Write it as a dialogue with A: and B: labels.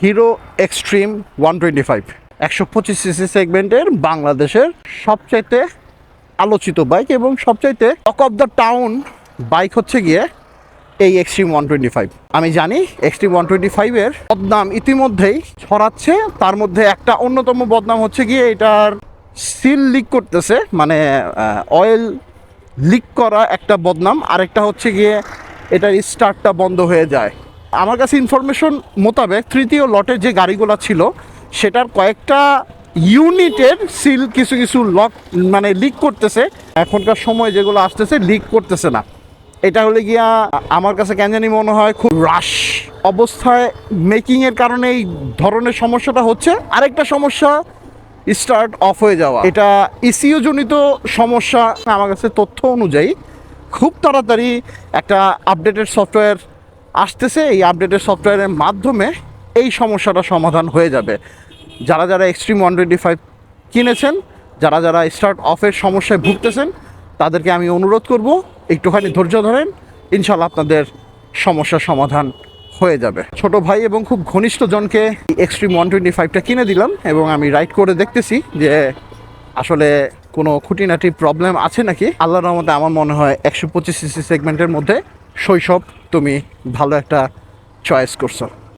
A: Hero extreme 125 125 CC সেগমেন্টের বাংলাদেশের সবচাইতে আলোচিত বাইক এবং সবচাইতে talk of the town bike হচ্ছে গিয়ে এই এক্সট্রিম 125। আমি জানি এক্সট্রিম 125-এর বদনাম ইতিমধ্যেই ছড়াচ্ছে। তার মধ্যে একটা অন্যতম বদনাম হচ্ছে গিয়ে এটার সিল লিক করতেছে, মানে অয়েল লিক করা একটা বদনাম। আরেকটা হচ্ছে গিয়ে এটার স্টার্টটা বন্ধ হয়ে যায়। আমার কাছে ইনফরমেশন মোতাবেক তৃতীয় লটের যে গাড়িগুলো ছিল সেটার কয়েকটা ইউনিটের সিল কিছু কিছু লক মানে লিক করতেছে। এখনকার সময় যেগুলো আসতেছে লিক করতেছে না। এটা হলে গিয়া আমার কাছে কেন জানি মনে হয় খুব রাশ অবস্থায় মেকিংয়ের কারণে এই ধরনের সমস্যাটা হচ্ছে। আরেকটা সমস্যা স্টার্ট অফ হয়ে যাওয়া, এটা ইসিইউ জনিত সমস্যা। আমার কাছে তথ্য অনুযায়ী খুব তাড়াতাড়ি একটা আপডেটেড সফটওয়্যার আসতেছে। এই আপডেটেড সফটওয়্যারের মাধ্যমে এই সমস্যাটা সমাধান হয়ে যাবে। যারা যারা এক্সট্রিম 125 কিনেছেন, যারা যারা স্টার্ট অফের সমস্যায় ভুগতেছেন, তাদেরকে আমি অনুরোধ করব একটুখানি ধৈর্য ধরেন, ইনশাল্লাহ আপনাদের সমস্যার সমাধান হয়ে যাবে। ছোট ভাই এবং খুব ঘনিষ্ঠ জনকে এক্সট্রিম 125টা কিনে দিলাম এবং আমি রাইড করে দেখতেছি যে আসলে কোনো খুঁটিনাটি প্রবলেম আছে নাকি। আল্লাহর রহমতে আমার মনে হয় 125 সিসি সেগমেন্টের মধ্যে শৈশব তুমি ভালো একটা চয়েস করছো।